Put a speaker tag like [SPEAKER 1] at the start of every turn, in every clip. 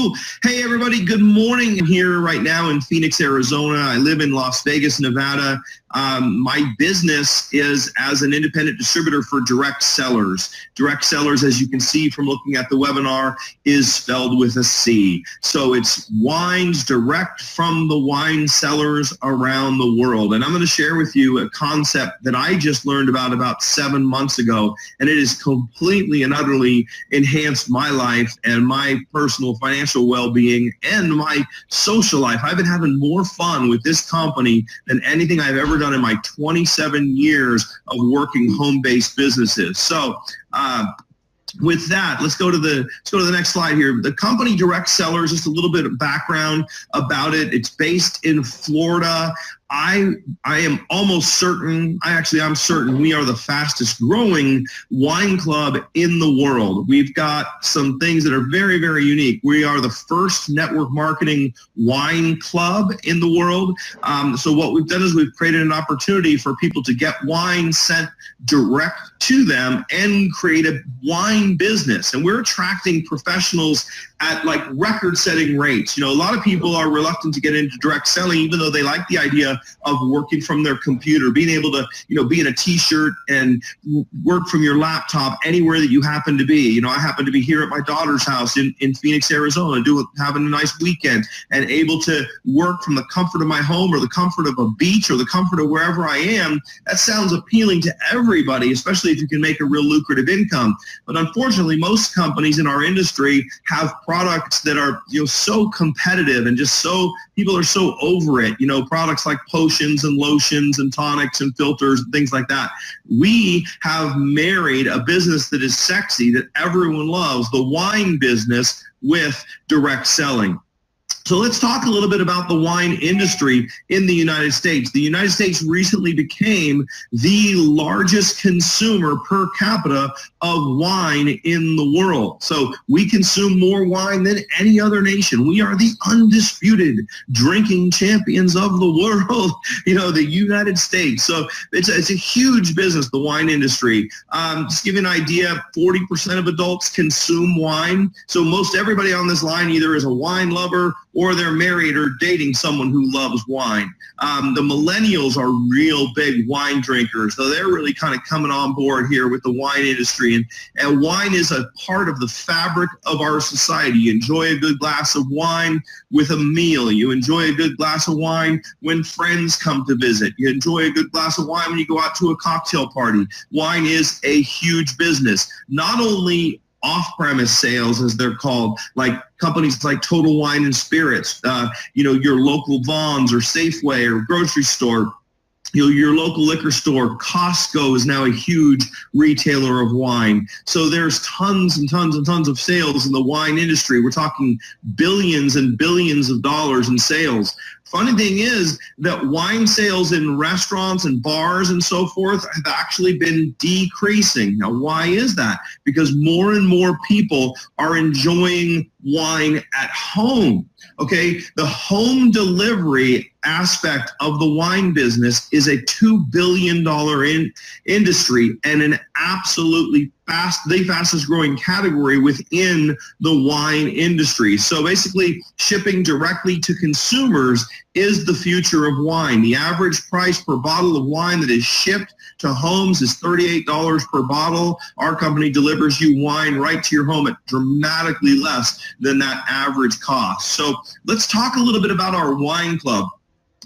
[SPEAKER 1] Cool. Hey, everybody. Good morning. I'm here right now in Phoenix, Arizona. I live in Las Vegas, Nevada. My business is as an independent distributor for Direct Cellars. Direct Cellars, as you can see from looking at the webinar, is spelled with a C. So it's wines direct from the wine cellars around the world. And I'm going to share with you a concept that I just learned about 7 months ago. And it has completely and utterly enhanced my life and my personal financial well-being and my social life. I've been having more fun with this company than anything I've ever done in my 27 years of working home-based businesses. So with that, let's go to the next slide here. The company Direct Cellars, just a little bit of background about it. It's based in Florida. I am almost certain, I'm certain we are the fastest growing wine club in the world. We've got some things that are very, very unique. We are the first network marketing wine club in the world. So what we've done is we've created an opportunity for people to get wine sent direct to them and create a wine business. And we're attracting professionals at like record-setting rates. You know, a lot of people are reluctant to get into direct selling, even though they like the idea of working from their computer, being able to, be in a t-shirt and work from your laptop anywhere that you happen to be. You know, I happen to be here at my daughter's house in Phoenix, Arizona, having a nice weekend and able to work from the comfort of my home or the comfort of a beach or the comfort of wherever I am. That sounds appealing to everybody, especially if you can make a real lucrative income. But unfortunately, most companies in our industry have products that are, so competitive and just so, people are so over it, products like potions and lotions and tonics and filters and things like that. We have married a business that is sexy, that everyone loves, the wine business, with direct selling. So let's talk a little bit about the wine industry in the United States. The United States recently became the largest consumer per capita of wine in the world. So we consume more wine than any other nation. We are the undisputed drinking champions of the world, the United States. So it's a huge business, the wine industry. Just to give you an idea, 40% of adults consume wine. So most everybody on this line either is a wine lover or they're married or dating someone who loves wine. The millennials are real big wine drinkers, so they're really kind of coming on board here with the wine industry. And wine is a part of the fabric of our society. You enjoy a good glass of wine with a meal. You enjoy a good glass of wine when friends come to visit. You enjoy a good glass of wine when you go out to a cocktail party. Wine is a huge business. Not only off-premise sales, as they're called, like companies like Total Wine and Spirits, your local Vons or Safeway or grocery store, your local liquor store. Costco is now a huge retailer of wine. So there's tons and tons and tons of sales in the wine industry. We're talking billions and billions of dollars in sales. Funny thing is that wine sales in restaurants and bars and so forth have actually been decreasing. Now, why is that? Because more and more people are enjoying wine at home. Okay, the home delivery aspect of the wine business is a $2 billion industry and an absolutely the fastest growing category within the wine industry. So basically, shipping directly to consumers is the future of wine. The average price per bottle of wine that is shipped to homes is $38 per bottle. Our company delivers you wine right to your home at dramatically less than that average cost. So let's talk a little bit about our wine club.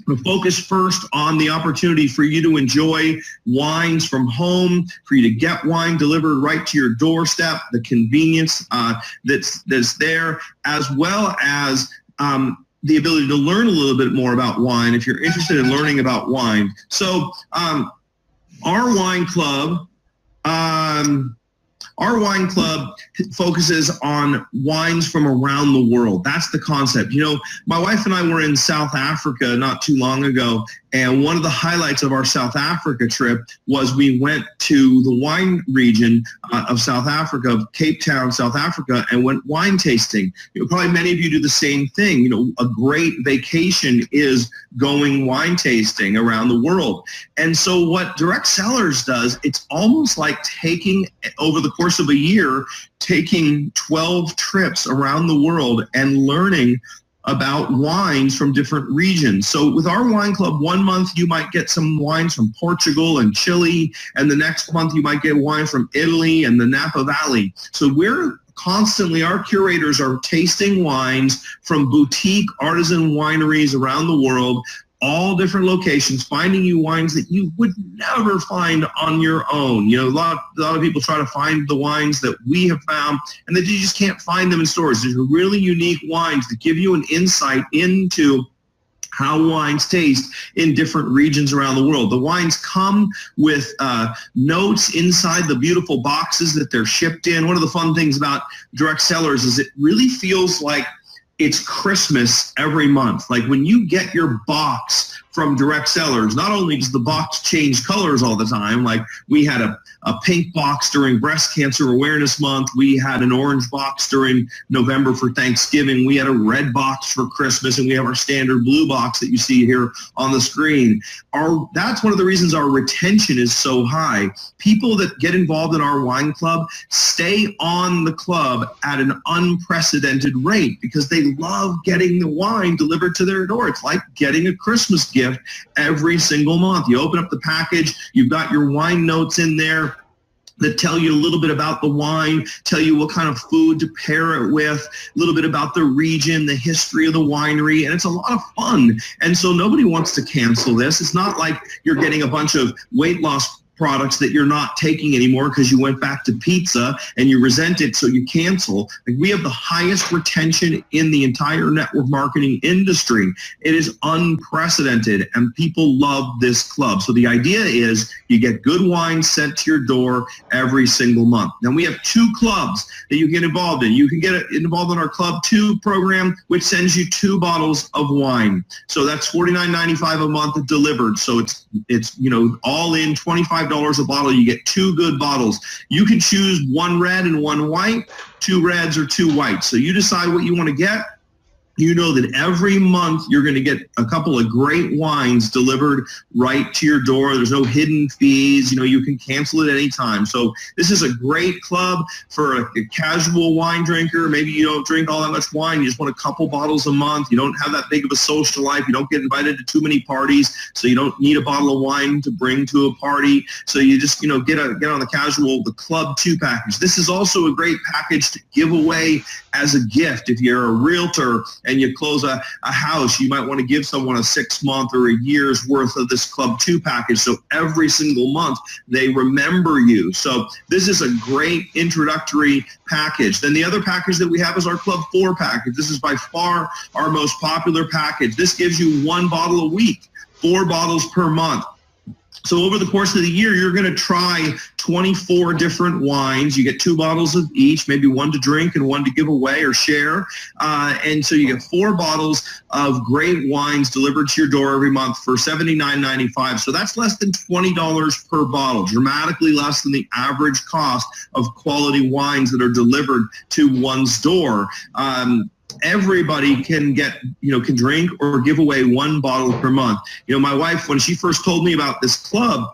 [SPEAKER 1] We'll focus first on the opportunity for you to enjoy wines from home, for you to get wine delivered right to your doorstep, the convenience that's there, as well as the ability to learn a little bit more about wine if you're interested in learning about wine. So our wine club focuses on wines from around the world. That's the concept. My wife and I were in South Africa not too long ago, And one of the highlights of our South Africa trip was we went to the wine region of South Africa, of Cape Town, South Africa, and went wine tasting. Probably many of you do the same thing. A great vacation is going wine tasting around the world. And so what Direct Cellars does, it's almost like taking, over the course of a year, taking 12 trips around the world and learning about wines from different regions. So with our wine club, 1 month you might get some wines from Portugal and Chile, and the next month you might get wine from Italy and the Napa Valley. So we're constantly, our curators are tasting wines from boutique artisan wineries around the world, all different locations, finding you wines that you would never find on your own. A lot of people try to find the wines that we have found, and that you just can't find them in stores. These are really unique wines that give you an insight into how wines taste in different regions around the world. The wines come with notes inside the beautiful boxes that they're shipped in. One of the fun things about Direct Cellars is it really feels like it's Christmas every month. Like when you get your box from Direct Cellars, not only does the box change colors all the time, like we had a pink box during Breast Cancer Awareness Month, we had an orange box during November for Thanksgiving, we had a red box for Christmas, and we have our standard blue box that you see here on the screen. That's one of the reasons our retention is so high. People that get involved in our wine club stay on the club at an unprecedented rate because they love getting the wine delivered to their door. It's like getting a Christmas gift every single month. You open up the package, you've got your wine notes in there that tell you a little bit about the wine, tell you what kind of food to pair it with, a little bit about the region, the history of the winery, and it's a lot of fun. And so nobody wants to cancel this. It's not like you're getting a bunch of weight loss products that you're not taking anymore because you went back to pizza and you resent it, so you cancel. Like, we have the highest retention in the entire network marketing industry. It is unprecedented, and people love this club. So the idea is you get good wine sent to your door every single month. Now, we have 2 clubs that you get involved in. You can get involved in our Club 2 program, which sends you 2 bottles of wine. So that's $49.95 a month delivered. So it's all in $25 a bottle. You get 2 good bottles. You can choose 1 red and 1 white, 2 reds or 2 whites. So you decide what you want to get. You know that every month you're going to get a couple of great wines delivered right to your door. There's no hidden fees. You can cancel at any time. So this is a great club for a casual wine drinker. Maybe you don't drink all that much wine. You just want a couple bottles a month. You don't have that big of a social life. You don't get invited to too many parties, so you don't need a bottle of wine to bring to a party. So you just, get on the Club 2 package. This is also a great package to give away as a gift. If you're a realtor and you close a house, you might want to give someone a 6-month or a year's worth of this Club 2 package. So every single month they remember you. So this is a great introductory package. Then the other package that we have is our Club 4 package. This is by far our most popular package. This gives you 1 bottle a week, 4 bottles per month. So over the course of the year, you're going to try 24 different wines. You get 2 bottles of each, maybe 1 to drink and 1 to give away or share. And so you get 4 bottles of great wines delivered to your door every month for $79.95. So that's less than $20 per bottle, dramatically less than the average cost of quality wines that are delivered to one's door. Everybody can can drink or give away 1 bottle per month. My wife, when she first told me about this club,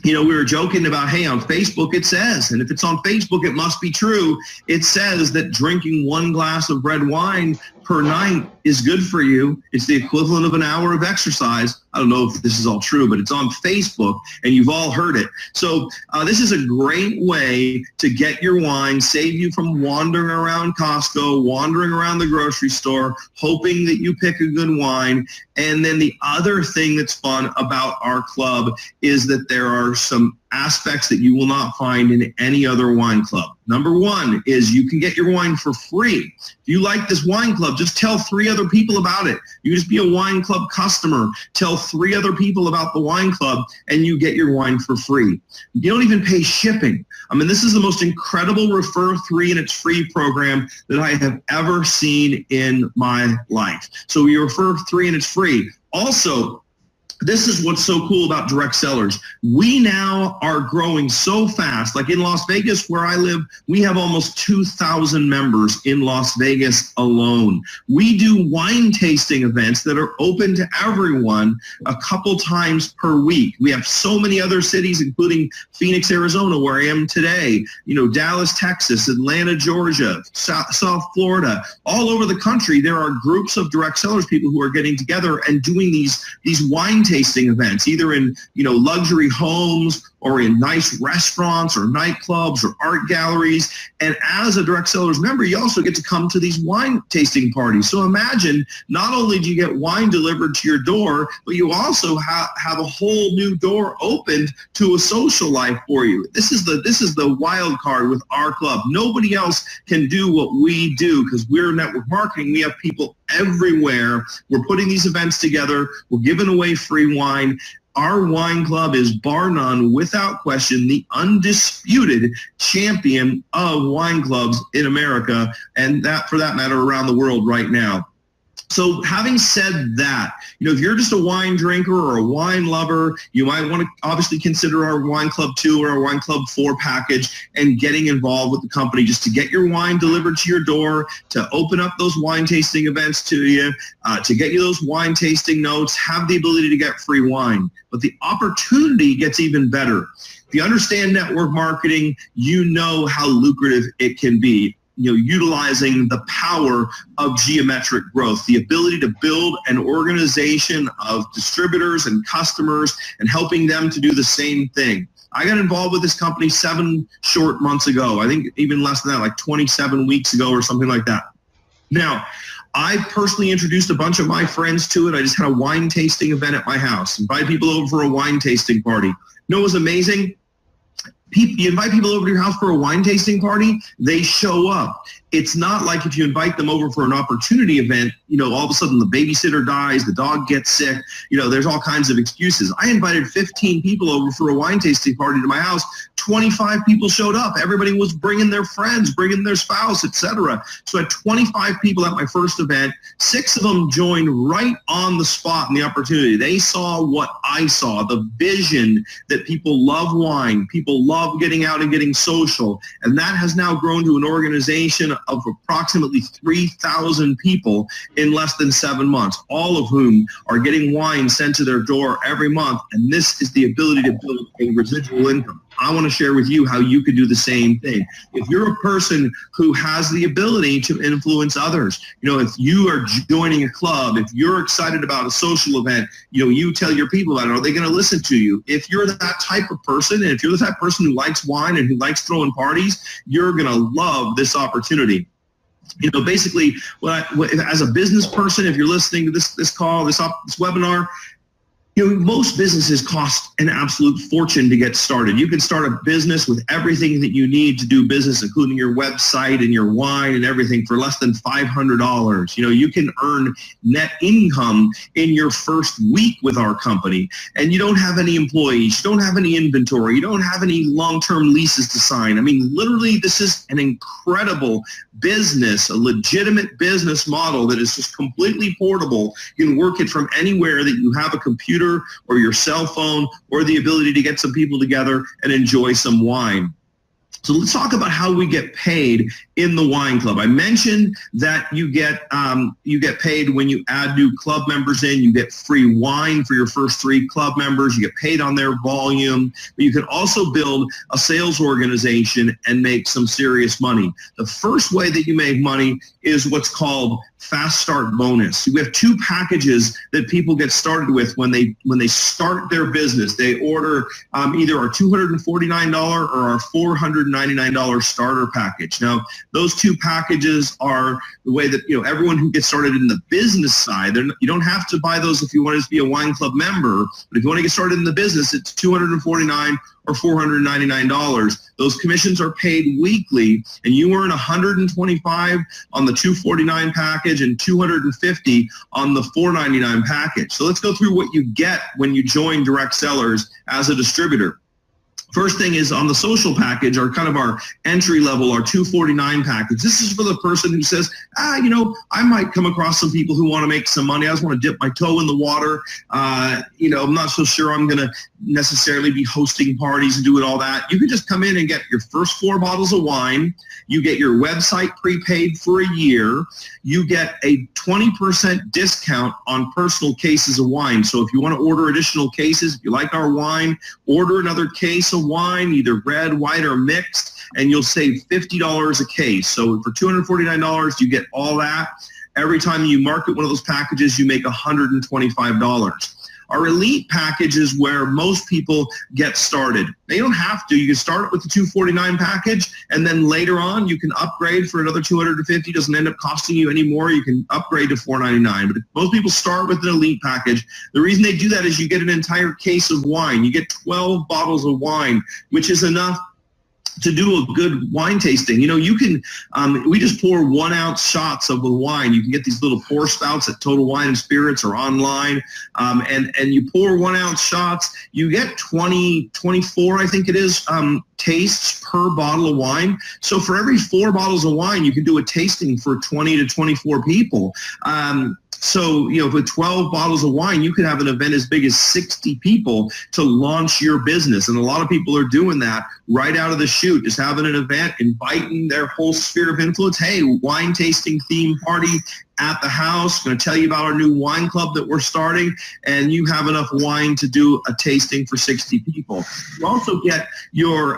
[SPEAKER 1] we were joking about, hey, on Facebook it says, and if it's on Facebook, it must be true. It says that drinking 1 glass of red wine per night is good for you. It's the equivalent of an hour of exercise. I don't know if this is all true, but it's on Facebook, and you've all heard it. So this is a great way to get your wine, save you from wandering around Costco, wandering around the grocery store, hoping that you pick a good wine. And then the other thing that's fun about our club is that there are some aspects that you will not find in any other wine club. Number 1 is you can get your wine for free. If you like this wine club, just tell 3 other people about it. You just be a wine club customer, tell 3 other people about the wine club, and you get your wine for free. You don't even pay shipping. This is the most incredible Refer 3 and It's Free program that I have ever seen in my life. So we refer 3 and it's free. Also, this is what's so cool about direct sellers. We now are growing so fast. Like in Las Vegas, where I live, we have almost 2,000 members in Las Vegas alone. We do wine tasting events that are open to everyone a couple times per week. We have so many other cities, including Phoenix, Arizona, where I am today, Dallas, Texas, Atlanta, Georgia, South Florida, all over the country. There are groups of direct sellers people who are getting together and doing these wine tasting events, either in luxury homes or in nice restaurants or nightclubs or art galleries. And as a direct sellers member, you also get to come to these wine tasting parties. So imagine, not only do you get wine delivered to your door, but you also have a whole new door opened to a social life for you. This is the wild card with our club. Nobody else can do what we do because we're network marketing. We have people everywhere. We're putting these events together. We're giving away free wine. Our wine club is, bar none, without question, the undisputed champion of wine clubs in America, and that, for that matter, around the world right now. So having said that, if you're just a wine drinker or a wine lover, you might want to obviously consider our Wine Club 2 or our Wine Club 4 package and getting involved with the company just to get your wine delivered to your door, to open up those wine tasting events to you, to get you those wine tasting notes, have the ability to get free wine. But the opportunity gets even better. If you understand network marketing, you know how lucrative it can be. Utilizing the power of geometric growth, the ability to build an organization of distributors and customers and helping them to do the same thing. I got involved with this company 7 short months ago. I think even less than that, like 27 weeks ago or something like that. Now, I personally introduced a bunch of my friends to it. I just had a wine tasting event at my house, invite people over for a wine tasting party. What was amazing? You invite people over to your house for a wine tasting party, they show up. It's not like if you invite them over for an opportunity event, all of a sudden the babysitter dies, the dog gets sick, there's all kinds of excuses. I invited 15 people over for a wine tasting party to my house. 25 people showed up. Everybody was bringing their friends, bringing their spouse, etc. So I had 25 people at my first event. 6 of them joined right on the spot in the opportunity. They saw what I saw, the vision that people love wine, people love getting out and getting social. And that has now grown to an organization of approximately 3,000 people in less than 7 months, all of whom are getting wine sent to their door every month. And this is the ability to build a residual income. I want to share with you how you could do the same thing. If you're a person who has the ability to influence others, if you are joining a club, if you're excited about a social event, you tell your people about it. Are they going to listen to you? If you're that type of person, and if you're the type of person who likes wine and who likes throwing parties, you're going to love this opportunity. Basically, as a business person, if you're listening to this call, this webinar, most businesses cost an absolute fortune to get started. You can start a business with everything that you need to do business, including your website and your wine and everything, for less than $500. You can earn net income in your first week with our company, and you don't have any employees, you don't have any inventory, you don't have any long-term leases to sign. I mean, literally, this is an incredible business, a legitimate business model that is just completely portable. You can work it from anywhere that you have a computer or your cell phone, or the ability to get some people together and enjoy some wine. So let's talk about how we get paid in the wine club. I mentioned that you get paid when you add new club members in. You get free wine for your first 3 club members. You get paid on their volume. But you can also build a sales organization and make some serious money. The first way that you make money is what's called Fast Start Bonus. We have 2 packages that people get started with when they start their business. They order either our $249 or our $499 starter package. Now, those 2 packages are the way that everyone who gets started in the business side. You don't have to buy those if you want to be a wine club member, but if you want to get started in the business, it's $249 or $499. Those commissions are paid weekly, and you earn $125 on the $249 package and $250 on the $499 package. So let's go through what you get when you join Direct Sellers as a distributor. First thing is on the social package, our kind of our entry level, our $249 package. This is for the person who says, I might come across some people who want to make some money. I just want to dip my toe in the water. I'm not so sure I'm going to necessarily be hosting parties and doing all that. You can just come in and get your first 4 bottles of wine. You get your website prepaid for a year. You get a 20% discount on personal cases of wine. So if you want to order additional cases, if you like our wine, order another case of wine, either red, white, or mixed, and you'll save $50 a case. So for $249, you get all that. Every time you market one of those packages, you make $125. Our elite package is where most people get started. They don't have to. You can start with the $249 package, and then later on you can upgrade for another $250. Doesn't end up costing you any more. You can upgrade to $499. But most people start with an elite package. The reason they do that is you get an entire case of wine. You get 12 bottles of wine, which is enough to do a good wine tasting. You can, we just pour 1 ounce shots of the wine. You can get these little pour spouts at Total Wine and Spirits or online. And you pour 1 ounce shots. You get 24, I think it is, tastes per bottle of wine. So for every 4 bottles of wine, you can do a tasting for 20 to 24 people. So, with 12 bottles of wine, you could have an event as big as 60 people to launch your business. And a lot of people are doing that right out of the chute, just having an event, inviting their whole sphere of influence. Hey, wine tasting theme party at the house. I'm going to tell you about our new wine club that we're starting, and you have enough wine to do a tasting for 60 people. You also get your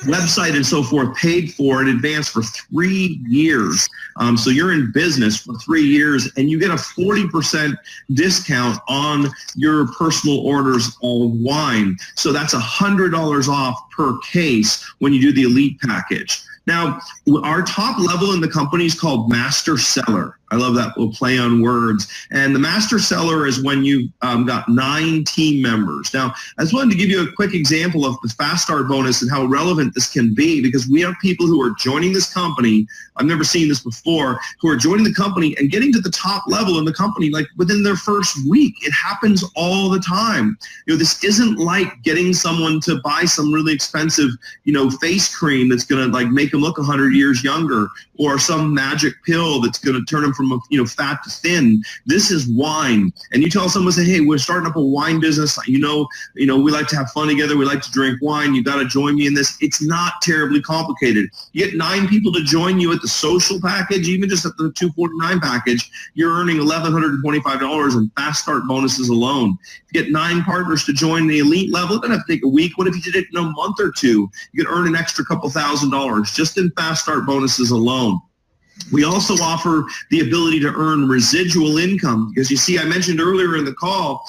[SPEAKER 1] website and so forth paid for in advance for 3 years. So you're in business for 3 years, and you get a 40% discount on your personal orders of wine. So that's $100 off per case when you do the elite package. Now, our top level in the company is called Master Cellar. I love that little play on words. And the Master Cellar is when you've got 9 team members. Now, I just wanted to give you a quick example of the Fast Start bonus and how relevant this can be, because we have people who are joining this company, I've never seen this before, who are joining the company and getting to the top level in the company like within their first week. It happens all the time. This isn't like getting someone to buy some really expensive, face cream that's going to like make them look 100 years younger, or some magic pill that's going to turn them from fat to thin. This is wine. And you tell someone, say, hey, we're starting up a wine business. We like to have fun together. We like to drink wine. You got to join me in this. It's not terribly complicated. You get 9 people to join you at the social package, even just at the $249 package, you're earning $1,125 in Fast Start bonuses alone. If you get 9 partners to join the elite level, it doesn't have to take a week. What if you did it in a month or 2? You could earn an extra couple $1,000 just in Fast Start bonuses alone. We also offer the ability to earn residual income, because you see, I mentioned earlier in the call,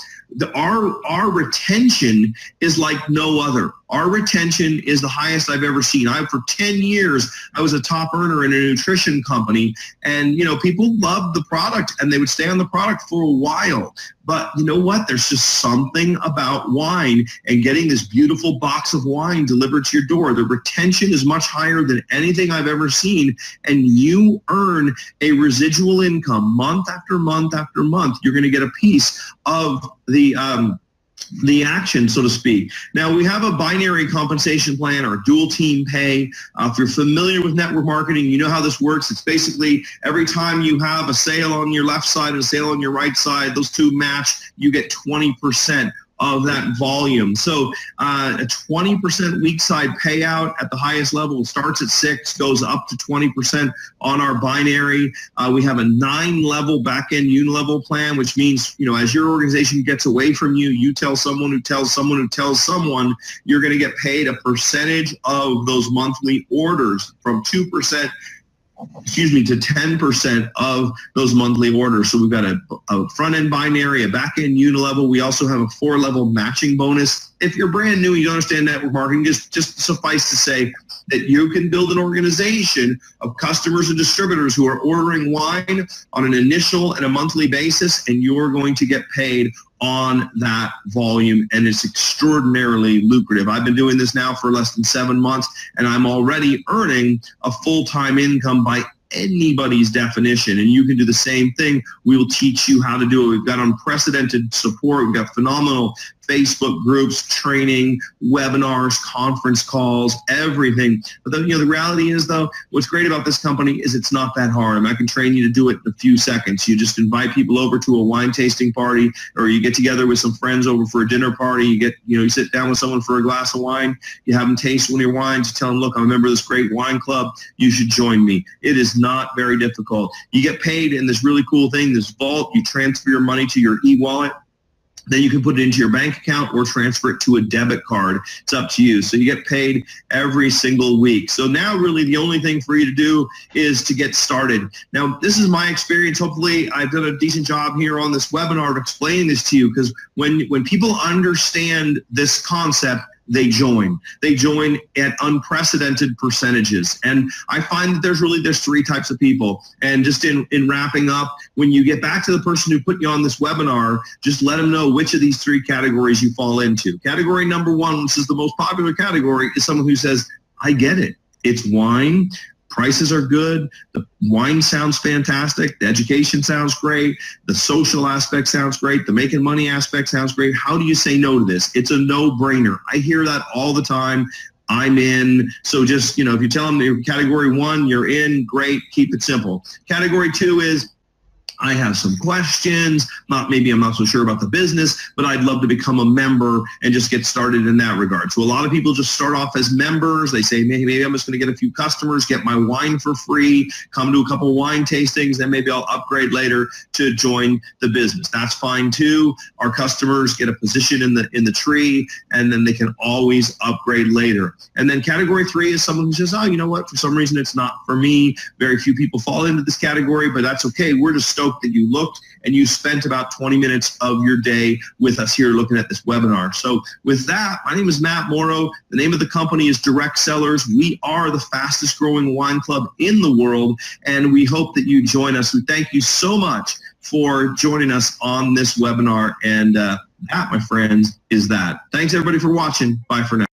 [SPEAKER 1] our retention is like no other. Our retention is the highest I've ever seen. For 10 years, I was a top earner in a nutrition company, and people loved the product and they would stay on the product for a while. But you know what? There's just something about wine and getting this beautiful box of wine delivered to your door. The retention is much higher than anything I've ever seen, and you earn a residual income month after month after month. You're going to get a piece of the action, so to speak. Now, we have a binary compensation plan or dual team pay. If you're familiar with network marketing, you know how this works. It's basically every time you have a sale on your left side and a sale on your right side, those two match, you get 20% of that volume. So a 20% weak side payout at the highest level starts at 6, goes up to 20% on our binary. We have a 9-level back-end unilevel plan, which means, as your organization gets away from you, you tell someone who tells someone who tells someone, you're going to get paid a percentage of those monthly orders from 2% to 10% of those monthly orders. So we've got a front-end binary, a back-end unilevel. We also have a 4-level matching bonus. If you're brand new and you don't understand network marketing, just suffice to say that you can build an organization of customers and distributors who are ordering wine on an initial and a monthly basis, and you're going to get paid on that volume, and it's extraordinarily lucrative. I've been doing this now for less than 7 months, and I'm already earning a full-time income by anybody's definition, and you can do the same thing. We will teach you how to do it. We've got unprecedented support. We've got phenomenal Facebook groups, training, webinars, conference calls, everything. But the reality is, though, what's great about this company is it's not that hard. I mean, I can train you to do it in a few seconds. You just invite people over to a wine tasting party, or you get together with some friends over for a dinner party. You sit down with someone for a glass of wine. You have them taste one of your wines. You tell them, look, I'm a member of this great wine club. You should join me. It is not very difficult. You get paid in this really cool thing, this vault. You transfer your money to your e-wallet. Then you can put it into your bank account or transfer it to a debit card. It's up to you. So you get paid every single week. So now really the only thing for you to do is to get started. Now, this is my experience. Hopefully I've done a decent job here on this webinar of explaining this to you, because when people understand this concept, they join. They join at unprecedented percentages. And I find that there's three types of people. And just in wrapping up, when you get back to the person who put you on this webinar, just let them know which of these three categories you fall into. Category number one, which is the most popular category, is someone who says, I get it. It's wine. Prices are good. The wine sounds fantastic. The education sounds great. The social aspect sounds great. The making money aspect sounds great. How do you say no to this? It's a no-brainer. I hear that all the time. I'm in. So just, if you tell them you're category one, you're in, great, keep it simple. Category two is, I have some questions. Maybe I'm not so sure about the business, but I'd love to become a member and just get started in that regard. So a lot of people just start off as members. They say, maybe I'm just going to get a few customers, get my wine for free, come to a couple wine tastings, then maybe I'll upgrade later to join the business. That's fine too. Our customers get a position in the tree, and then they can always upgrade later. And then category three is someone who says, oh, you know what? For some reason, it's not for me. Very few people fall into this category, but that's okay. We're just stoked that you looked and you spent about 20 minutes of your day with us here looking at this webinar. So with that, my name is Matt Morrow. The name of the company is Direct Cellars. We are the fastest growing wine club in the world, and we hope that you join us. We thank you so much for joining us on this webinar. And that, my friends, is that. Thanks everybody for watching. Bye for now.